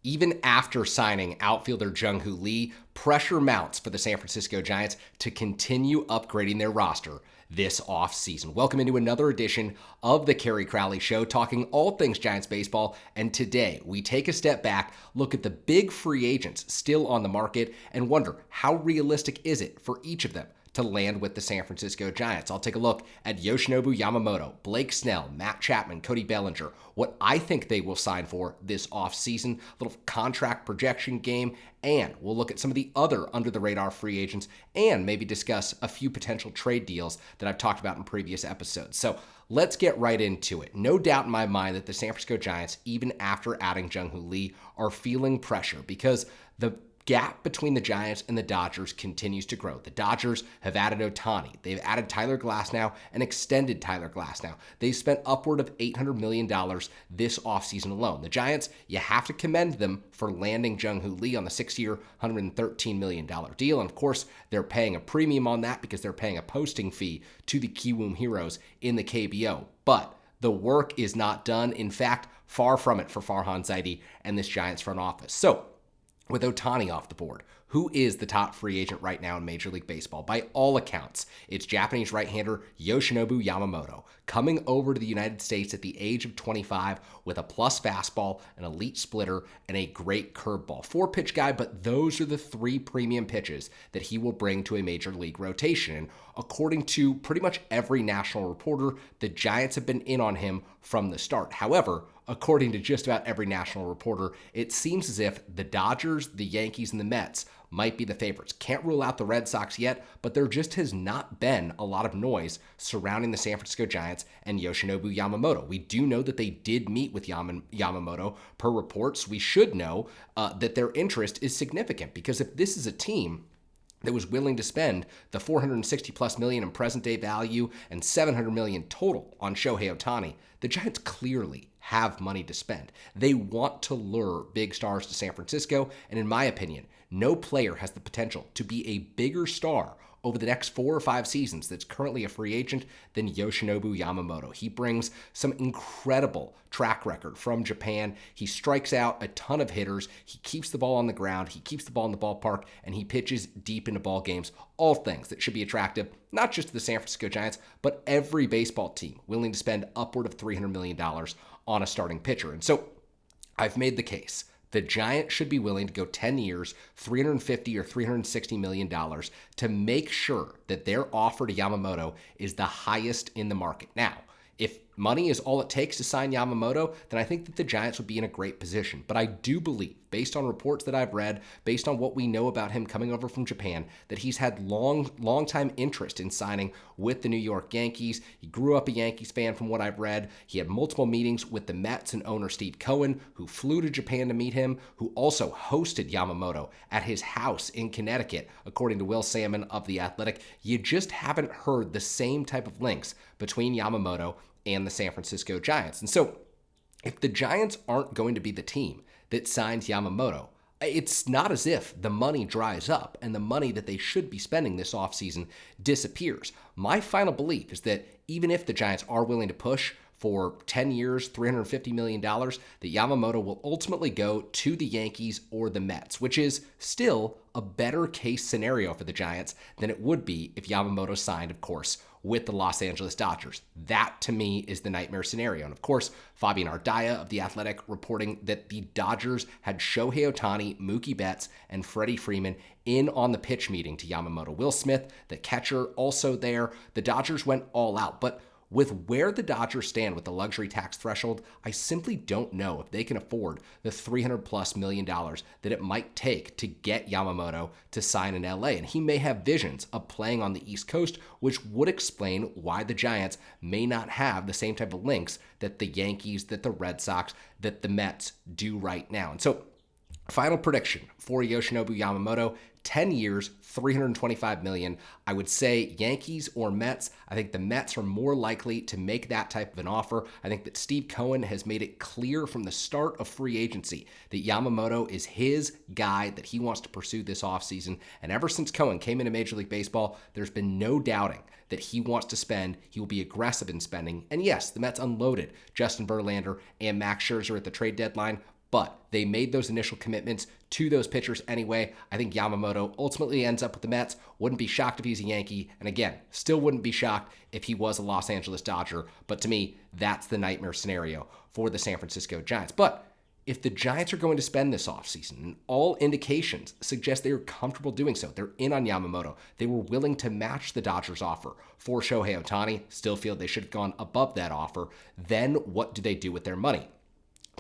Even after signing outfielder Jung Hoo Lee, pressure mounts for the San Francisco Giants to continue upgrading their roster this offseason. Welcome into another edition of the Kerry Crowley Show, talking all things Giants baseball. And today we take a step back, look at the big free agents still on the market, and wonder how realistic is it for each of them to land with the San Francisco Giants. I'll take a look at Yoshinobu Yamamoto, Blake Snell, Matt Chapman, Cody Bellinger, what I think they will sign for this offseason, a little contract projection game, and we'll look at some of the other under-the-radar free agents and maybe discuss a few potential trade deals that I've talked about in previous episodes. So let's get right into it. No doubt in my mind that the San Francisco Giants, even after adding Jung Hoo Lee, are feeling pressure because the gap between the Giants and the Dodgers continues to grow. The Dodgers have added Ohtani. They've added Tyler Glasnow and extended Tyler Glasnow. They've spent upward of $800 million this offseason alone. The Giants, you have to commend them for landing Jung Hoo Lee on the 6-year, $113 million deal. And of course, they're paying a premium on that because they're paying a posting fee to the Kiwoom Heroes in the KBO. But the work is not done. In fact, far from it for Farhan Zaidi and this Giants front office. So, with Ohtani off the board, who is the top free agent right now in Major League Baseball? By all accounts, it's Japanese right-hander Yoshinobu Yamamoto, coming over to the United States at the age of 25 with a plus fastball, an elite splitter, and a great curveball. 4-pitch guy, but those are the 3 premium pitches that he will bring to a Major League rotation. And according to pretty much every national reporter, the Giants have been in on him from the start. However, according to just about every national reporter, it seems as if the Dodgers, the Yankees, and the Mets might be the favorites. Can't rule out the Red Sox yet, but there just has not been a lot of noise surrounding the San Francisco Giants and Yoshinobu Yamamoto. We do know that they did meet with Yamamoto. Per reports, we should know that their interest is significant, because if this is a team that was willing to spend the $460+ million in present day value and $700 million total on Shohei Ohtani, the Giants clearly have money to spend. They want to lure big stars to San Francisco, and in my opinion, no player has the potential to be a bigger star over the next 4 or 5 seasons that's currently a free agent than Yoshinobu Yamamoto. He brings some incredible track record from Japan. He strikes out a ton of hitters. He keeps the ball on the ground. He keeps the ball in the ballpark, and he pitches deep into ball games. All things that should be attractive, not just to the San Francisco Giants, but every baseball team willing to spend upward of $300 million on a starting pitcher. And so I've made the case. The Giants should be willing to go 10 years, $350 or $360 million to make sure that their offer to Yamamoto is the highest in the market. Now, if money is all it takes to sign Yamamoto, then I think that the Giants would be in a great position. But I do believe, based on reports that I've read, based on what we know about him coming over from Japan, that he's had long time interest in signing with the New York Yankees. He grew up a Yankees fan from what I've read. He had multiple meetings with the Mets and owner Steve Cohen, who flew to Japan to meet him, who also hosted Yamamoto at his house in Connecticut, according to Will Salmon of The Athletic. You just haven't heard the same type of links between Yamamoto and the San Francisco Giants. And so if the Giants aren't going to be the team that signs Yamamoto, it's not as if the money dries up and the money that they should be spending this offseason disappears. My final belief is that even if the Giants are willing to push for 10 years, $350 million, that Yamamoto will ultimately go to the Yankees or the Mets, which is still a better case scenario for the Giants than it would be if Yamamoto signed, of course, with the Los Angeles Dodgers. That, to me, is the nightmare scenario. And of course, Fabian Ardaya of The Athletic reporting that the Dodgers had Shohei Ohtani, Mookie Betts, and Freddie Freeman in on the pitch meeting to Yamamoto. Will Smith, the catcher, also there. The Dodgers went all out. But with where the Dodgers stand with the luxury tax threshold, I simply don't know if they can afford the $300+ million that it might take to get Yamamoto to sign in LA. And he may have visions of playing on the East Coast, which would explain why the Giants may not have the same type of links that the Yankees, that the Red Sox, that the Mets do right now. And so, final prediction for Yoshinobu Yamamoto: 10 years, $325 million. I would say Yankees or Mets. I think the Mets are more likely to make that type of an offer. I think that Steve Cohen has made it clear from the start of free agency that Yamamoto is his guy that he wants to pursue this offseason. And ever since Cohen came into Major League Baseball, there's been no doubting that he wants to spend. He will be aggressive in spending. And yes, the Mets unloaded Justin Verlander and Max Scherzer at the trade deadline, But they made those initial commitments to those pitchers anyway. I think Yamamoto ultimately ends up with the Mets. Wouldn't be shocked if he's a Yankee. And again, still wouldn't be shocked if he was a Los Angeles Dodger. But to me, that's the nightmare scenario for the San Francisco Giants. But if the Giants are going to spend this offseason, and all indications suggest they are comfortable doing so, they're in on Yamamoto. They were willing to match the Dodgers' offer for Shohei Ohtani. Still feel they should have gone above that offer. Then what do they do with their money?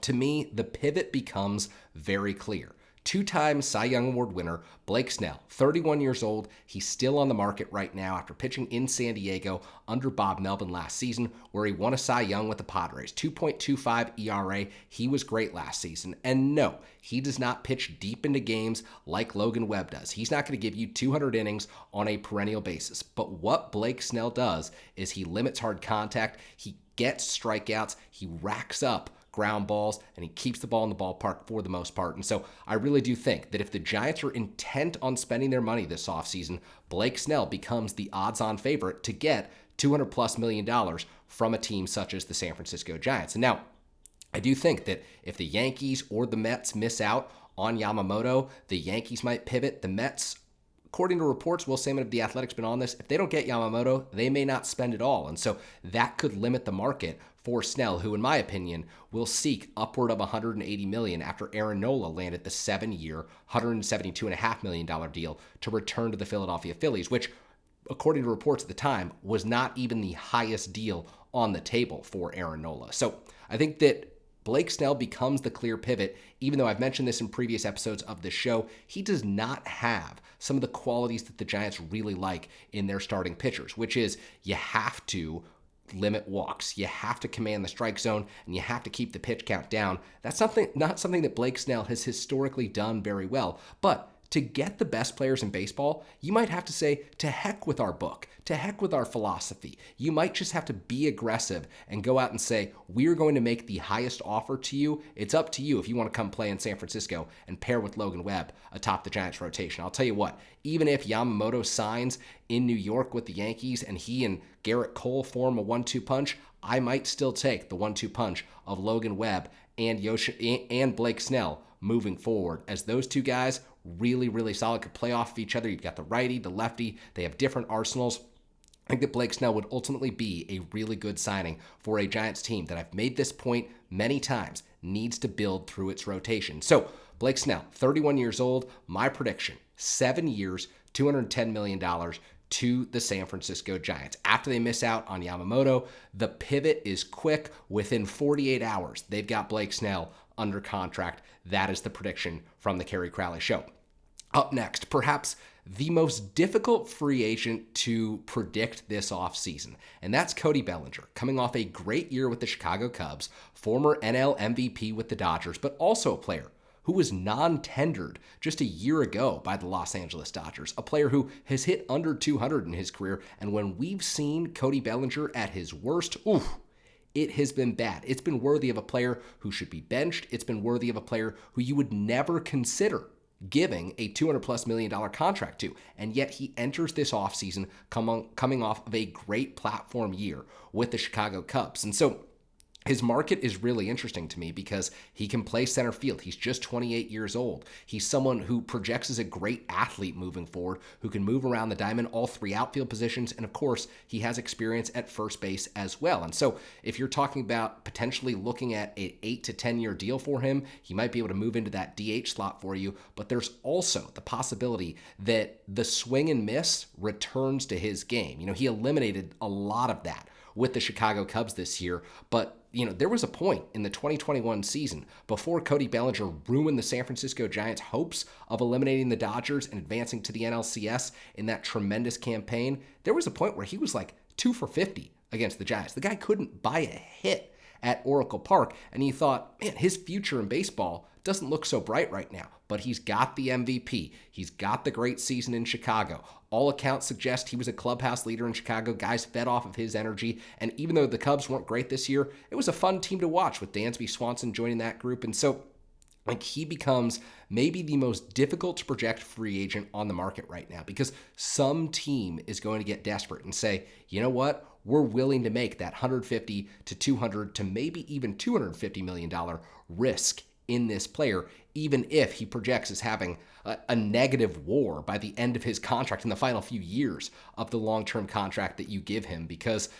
To me, the pivot becomes very clear. Two-time Cy Young Award winner Blake Snell, 31 years old. He's still on the market right now after pitching in San Diego under Bob Melvin last season, where he won a Cy Young with the Padres. 2.25 ERA. He was great last season. And no, he does not pitch deep into games like Logan Webb does. He's not going to give you 200 innings on a perennial basis. But what Blake Snell does is he limits hard contact. He gets strikeouts. He racks up ground balls, and he keeps the ball in the ballpark for the most part. And so I really do think that if the Giants are intent on spending their money this offseason, Blake Snell becomes the odds-on favorite to get $200+ million from a team such as the San Francisco Giants. And now, I do think that if the Yankees or the Mets miss out on Yamamoto, the Yankees might pivot. The Mets, according to reports, Will Sammon of The Athletic's been on this, if they don't get Yamamoto, they may not spend it all. And so that could limit the market for Snell, who, in my opinion, will seek upward of $180 million after Aaron Nola landed the 7-year, $172.5 million deal to return to the Philadelphia Phillies, which, according to reports at the time, was not even the highest deal on the table for Aaron Nola. So I think that Blake Snell becomes the clear pivot. Even though I've mentioned this in previous episodes of the show, he does not have some of the qualities that the Giants really like in their starting pitchers, which is you have to limit walks, you have to command the strike zone, and you have to keep the pitch count down. That's not something that Blake Snell has historically done very well. But to get the best players in baseball, you might have to say, to heck with our book, to heck with our philosophy. You might just have to be aggressive and go out and say, we're going to make the highest offer to you. It's up to you if you want to come play in San Francisco and pair with Logan Webb atop the Giants rotation. I'll tell you what, even if Yamamoto signs in New York with the Yankees and he and Garrett Cole form a 1-2 punch, I might still take the 1-2 punch of Logan Webb and Blake Snell moving forward, as those two guys really, really solid, could play off of each other. You've got the righty, the lefty. They have different arsenals. I think that Blake Snell would ultimately be a really good signing for a Giants team that, I've made this point many times, needs to build through its rotation. So Blake Snell, 31 years old, my prediction, 7 years, $210 million to the San Francisco Giants. After they miss out on Yamamoto, the pivot is quick. Within 48 hours, they've got Blake Snell under contract. That is the prediction from the Kerry Crowley Show. Up next, perhaps the most difficult free agent to predict this offseason, and that's Cody Bellinger, coming off a great year with the Chicago Cubs, former NL MVP with the Dodgers, but also a player who was non-tendered just a year ago by the Los Angeles Dodgers, a player who has hit under 200 in his career, and when we've seen Cody Bellinger at his worst, it has been bad. It's been worthy of a player who should be benched. It's been worthy of a player who you would never consider giving a $200+ million contract to. And yet he enters this offseason coming off of a great platform year with the Chicago Cubs. And so his market is really interesting to me because he can play center field. He's just 28 years old. He's someone who projects as a great athlete moving forward, who can move around the diamond, all three outfield positions. And of course, he has experience at first base as well. And so if you're talking about potentially looking at an 8 to 10 year deal for him, he might be able to move into that DH slot for you. But there's also the possibility that the swing and miss returns to his game. He eliminated a lot of that with the Chicago Cubs this year, but there was a point in the 2021 season before Cody Bellinger ruined the San Francisco Giants' hopes of eliminating the Dodgers and advancing to the NLCS in that tremendous campaign. There was a point where he was like 2 for 50 against the Giants. The guy couldn't buy a hit at Oracle Park, and you thought, man, his future in baseball doesn't look so bright right now. But he's got the MVP. He's got the great season in Chicago. All accounts suggest he was a clubhouse leader in Chicago. Guys fed off of his energy. And even though the Cubs weren't great this year, it was a fun team to watch with Dansby Swanson joining that group. And so he becomes maybe the most difficult to project free agent on the market right now, because some team is going to get desperate and say, you know what? We're willing to make that $150 to $200 to maybe even $250 million risk in this player, even if he projects as having a negative WAR by the end of his contract in the final few years of the long-term contract that you give him. Because,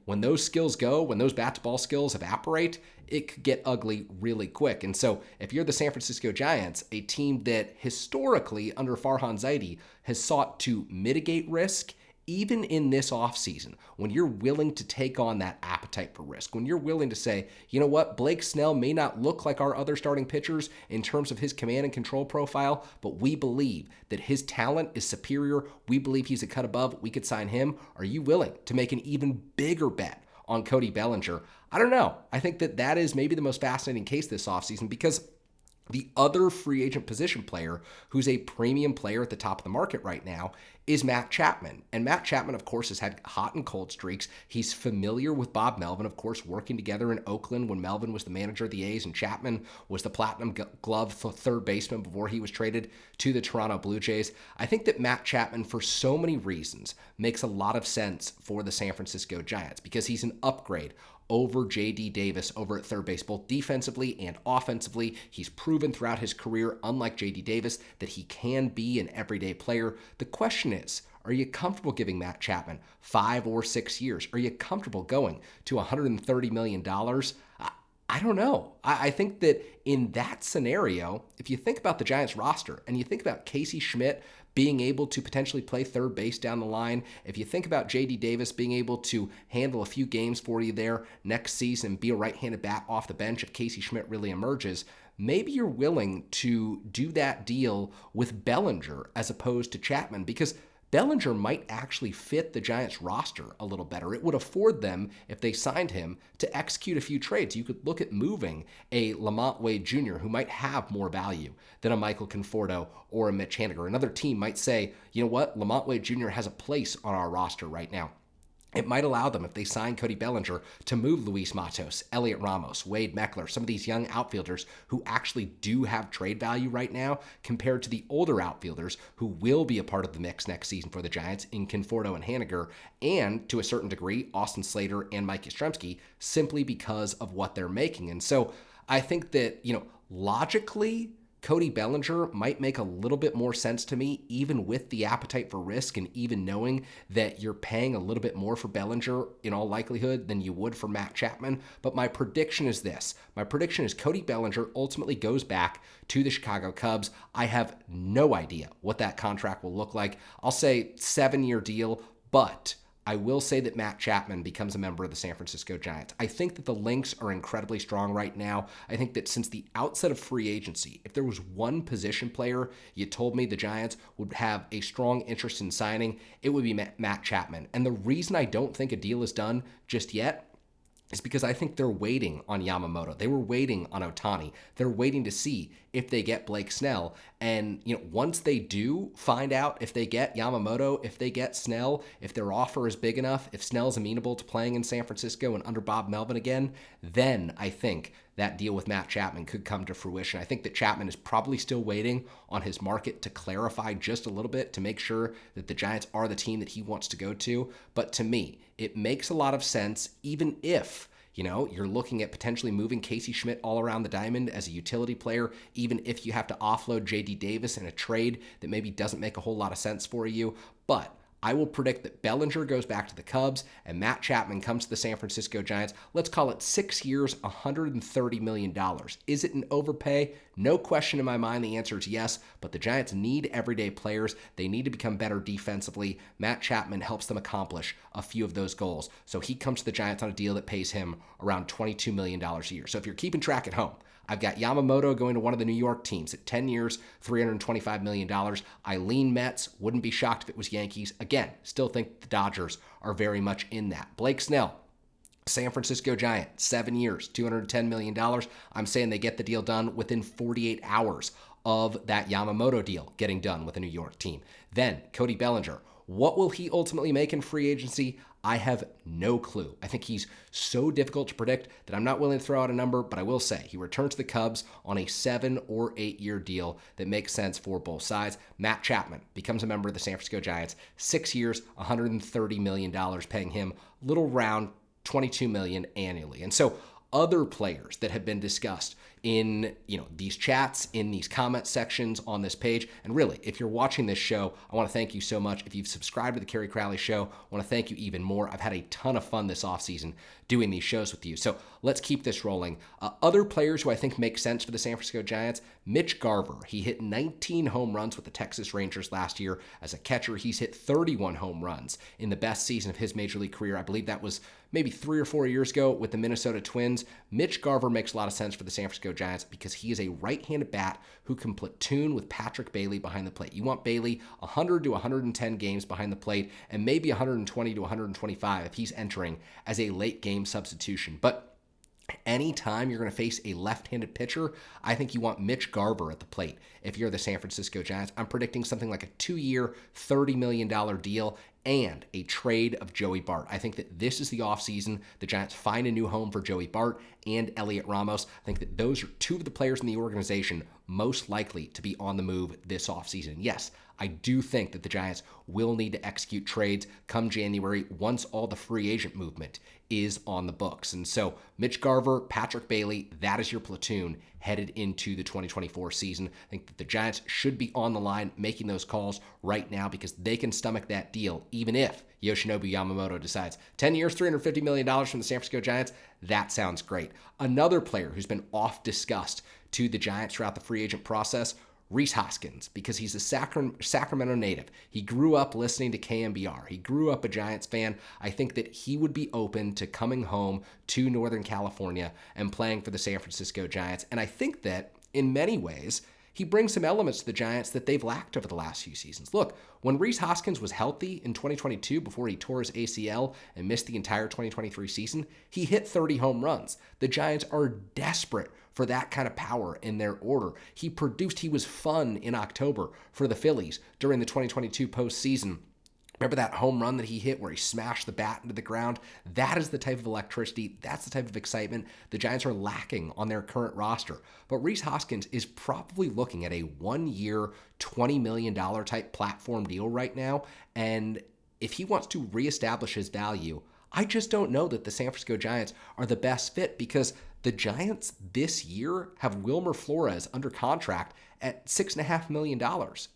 when those skills go, when those bat-to-ball skills evaporate, it could get ugly really quick. And so if you're the San Francisco Giants, a team that historically under Farhan Zaidi has sought to mitigate risk, even in this offseason, when you're willing to take on that appetite for risk, when you're willing to say, you know what, Blake Snell may not look like our other starting pitchers in terms of his command and control profile, but we believe that his talent is superior. We believe he's a cut above. We could sign him. Are you willing to make an even bigger bet on Cody Bellinger? I don't know. I think that is maybe the most fascinating case this offseason, because the other free agent position player who's a premium player at the top of the market right now is Matt Chapman. And Matt Chapman, of course, has had hot and cold streaks. He's familiar with Bob Melvin, of course, working together in Oakland when Melvin was the manager of the A's and Chapman was the platinum glove third baseman before he was traded to the Toronto Blue Jays. I think that Matt Chapman, for so many reasons, makes a lot of sense for the San Francisco Giants because he's an upgrade over J.D. Davis over at third base, both defensively and offensively. He's proven throughout his career, unlike J.D. Davis, that he can be an everyday player. The question is, are you comfortable giving Matt Chapman 5 or 6 years? Are you comfortable going to $130 million? I don't know. I think that in that scenario, if you think about the Giants roster and you think about Casey Schmidt being able to potentially play third base down the line, if you think about J.D. Davis being able to handle a few games for you there next season and be a right-handed bat off the bench if Casey Schmidt really emerges, maybe you're willing to do that deal with Bellinger as opposed to Chapman, because Bellinger might actually fit the Giants roster a little better. It would afford them, if they signed him, to execute a few trades. You could look at moving a Lamont Wade Jr., who might have more value than a Michael Conforto or a Mitch Haniger. Another team might say, you know what, Lamont Wade Jr. has a place on our roster right now. It might allow them, if they sign Cody Bellinger, to move Luis Matos, Elliot Ramos, Wade Meckler, some of these young outfielders who actually do have trade value right now compared to the older outfielders who will be a part of the mix next season for the Giants in Conforto and Haniger, and to a certain degree, Austin Slater and Mike Yastrzemski, simply because of what they're making. And so I think that, logically, Cody Bellinger might make a little bit more sense to me, even with the appetite for risk and even knowing that you're paying a little bit more for Bellinger in all likelihood than you would for Matt Chapman. But my prediction is this. My prediction is Cody Bellinger ultimately goes back to the Chicago Cubs. I have no idea what that contract will look like. I'll say 7-year deal, but I will say that Matt Chapman becomes a member of the San Francisco Giants. I think that the links are incredibly strong right now. I think that since the outset of free agency, if there was one position player you told me the Giants would have a strong interest in signing, it would be Matt Chapman. And the reason I don't think a deal is done just yet is because I think they're waiting on Yamamoto. They were waiting on Ohtani. They're waiting to see if they get Blake Snell. And, once they do find out if they get Yamamoto, if they get Snell, if their offer is big enough, if Snell's amenable to playing in San Francisco and under Bob Melvin again, then I think that deal with Matt Chapman could come to fruition. I think that Chapman is probably still waiting on his market to clarify just a little bit to make sure that the Giants are the team that he wants to go to. But to me, it makes a lot of sense, even if you're looking at potentially moving Casey Schmidt all around the diamond as a utility player, even if you have to offload J.D. Davis in a trade that maybe doesn't make a whole lot of sense for you. But I will predict that Bellinger goes back to the Cubs and Matt Chapman comes to the San Francisco Giants. Let's call it 6 years, $130 million. Is it an overpay? No question in my mind. The answer is yes, but the Giants need everyday players. They need to become better defensively. Matt Chapman helps them accomplish a few of those goals. So he comes to the Giants on a deal that pays him around $22 million a year. So if you're keeping track at home, I've got Yamamoto going to one of the New York teams at 10 years, $325 million. Eileen Mets, wouldn't be shocked if it was Yankees. Again, still think the Dodgers are very much in that. Blake Snell, San Francisco Giant, 7 years, $210 million. I'm saying they get the deal done within 48 hours of that Yamamoto deal getting done with a New York team. Then Cody Bellinger. What will he ultimately make in free agency? I have no clue. I think he's so difficult to predict that I'm not willing to throw out a number, but I will say he returns to the Cubs on a 7 or 8 year deal that makes sense for both sides. Matt Chapman becomes a member of the San Francisco Giants, 6 years, $130 million, paying him little round $22 million annually. And so other players that have been discussed in these chats, in these comment sections on this page. And really, if you're watching this show, I want to thank you so much. If you've subscribed to the Kerry Crowley Show, I want to thank you even more. I've had a ton of fun this offseason doing these shows with you. So let's keep this rolling. Other players who I think make sense for the San Francisco Giants, Mitch Garver. He hit 19 home runs with the Texas Rangers last year as a catcher. He's hit 31 home runs in the best season of his major league career. I believe that was maybe 3 or 4 years ago with the Minnesota Twins. Mitch Garver makes a lot of sense for the San Francisco Giants because he is a right-handed bat who can platoon with Patrick Bailey behind the plate. You want Bailey 100 to 110 games behind the plate and maybe 120 to 125 if he's entering as a late game substitution. But anytime you're going to face a left-handed pitcher, I think you want Mitch Garver at the plate. If you're the San Francisco Giants, I'm predicting something like a 2-year, $30 million deal and a trade of Joey Bart. I think that this is the offseason. The Giants find a new home for Joey Bart and Elliot Ramos. I think that those are two of the players in the organization most likely to be on the move this offseason. Yes, I do think that the Giants will need to execute trades come January once all the free agent movement is on the books. And so Mitch Garver, Patrick Bailey, that is your platoon headed into the 2024 season. I think that the Giants should be on the line making those calls right now because they can stomach that deal even if Yoshinobu Yamamoto decides 10 years, $350 million from the San Francisco Giants. That sounds great. Another player who's been off discussed to the Giants throughout the free agent process, Rhys Hoskins, because he's a Sacramento native. He grew up listening to KMBR. He grew up a Giants fan. I think that he would be open to coming home to Northern California and playing for the San Francisco Giants. And I think that in many ways, he brings some elements to the Giants that they've lacked over the last few seasons. Look, when Rhys Hoskins was healthy in 2022 before he tore his ACL and missed the entire 2023 season, he hit 30 home runs. The Giants are desperate for that kind of power in their order. He was fun in October for the Phillies during the 2022 postseason. Remember that home run that he hit where he smashed the bat into the ground? That is the type of electricity, that's the type of excitement the Giants are lacking on their current roster. But Rhys Hoskins is probably looking at a 1-year, $20 million type platform deal right now. And if he wants to reestablish his value, I just don't know that the San Francisco Giants are the best fit because the Giants this year have Wilmer Flores under contract at $6.5 million.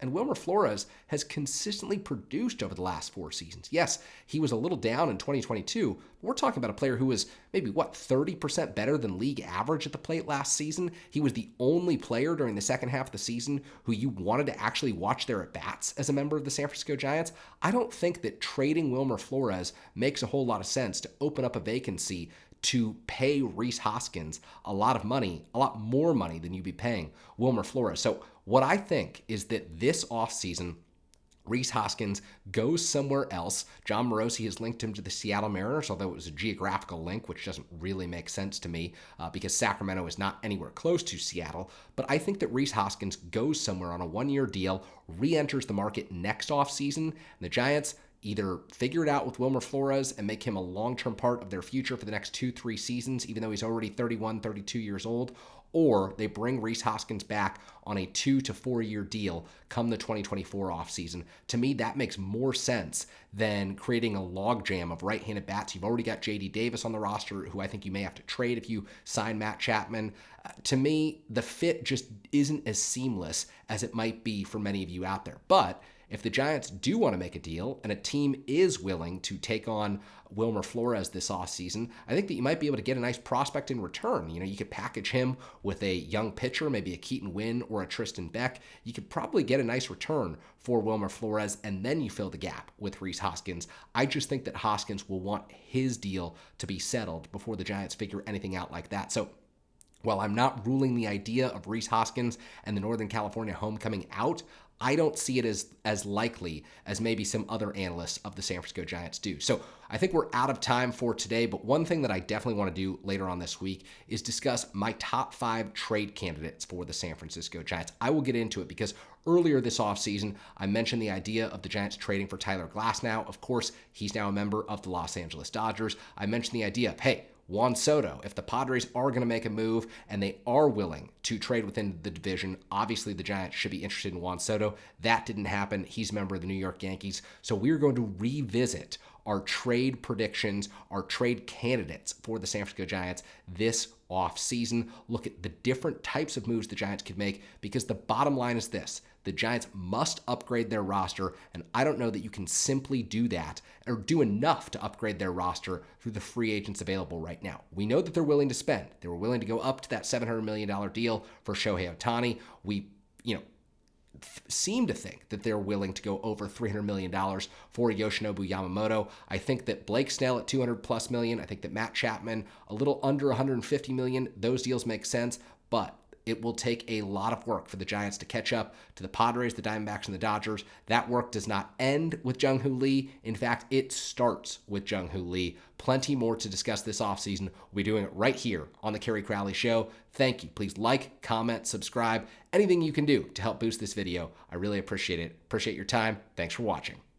And Wilmer Flores has consistently produced over the last 4 seasons. Yes, he was a little down in 2022. But we're talking about a player who was maybe, 30% better than league average at the plate last season. He was the only player during the second half of the season who you wanted to actually watch their at-bats as a member of the San Francisco Giants. I don't think that trading Wilmer Flores makes a whole lot of sense to open up a vacancy to pay Rhys Hoskins a lot of money, a lot more money than you'd be paying Wilmer Flores. So what I think is that this offseason, Rhys Hoskins goes somewhere else. John Morosi has linked him to the Seattle Mariners, although it was a geographical link, which doesn't really make sense to me because Sacramento is not anywhere close to Seattle. But I think that Rhys Hoskins goes somewhere on a 1-year deal, re-enters the market next offseason, and the Giants either figure it out with Wilmer Flores and make him a long-term part of their future for the next 2-3 seasons, even though he's already 31, 32 years old, or they bring Rhys Hoskins back on a 2 to 4 year deal come the 2024 offseason. To me, that makes more sense than creating a logjam of right-handed bats. You've already got J.D. Davis on the roster, who I think you may have to trade if you sign Matt Chapman. To me, the fit just isn't as seamless as it might be for many of you out there. But if the Giants do want to make a deal and a team is willing to take on Wilmer Flores this offseason, I think that you might be able to get a nice prospect in return. You could package him with a young pitcher, maybe a Keaton Winn or a Tristan Beck. You could probably get a nice return for Wilmer Flores, and then you fill the gap with Rhys Hoskins. I just think that Hoskins will want his deal to be settled before the Giants figure anything out like that. So while I'm not ruling the idea of Rhys Hoskins and the Northern California homecoming out, I don't see it as likely as maybe some other analysts of the San Francisco Giants do. So I think we're out of time for today, but one thing that I definitely want to do later on this week is discuss my top 5 trade candidates for the San Francisco Giants. I will get into it because earlier this offseason, I mentioned the idea of the Giants trading for Tyler Glasnow. Of course, he's now a member of the Los Angeles Dodgers. I mentioned the idea of, hey, Juan Soto, if the Padres are going to make a move and they are willing to trade within the division, obviously the Giants should be interested in Juan Soto. That didn't happen. He's a member of the New York Yankees. So we're going to revisit our trade predictions, our trade candidates for the San Francisco Giants this offseason. Look at the different types of moves the Giants could make, because the bottom line is this: the Giants must upgrade their roster, and I don't know that you can simply do that or do enough to upgrade their roster through the free agents available right now. We know that they're willing to spend. They were willing to go up to that $700 million deal for Shohei Ohtani. We, seem to think that they're willing to go over $300 million for Yoshinobu Yamamoto. I think that Blake Snell at $200+ million. I think that Matt Chapman a little under $150 million. Those deals make sense, but it will take a lot of work for the Giants to catch up to the Padres, the Diamondbacks, and the Dodgers. That work does not end with Jung Hoo Lee. In fact, it starts with Jung Hoo Lee. Plenty more to discuss this offseason. We'll be doing it right here on the Kerry Crowley Show. Thank you. Please like, comment, subscribe, anything you can do to help boost this video. I really appreciate it. Appreciate your time. Thanks for watching.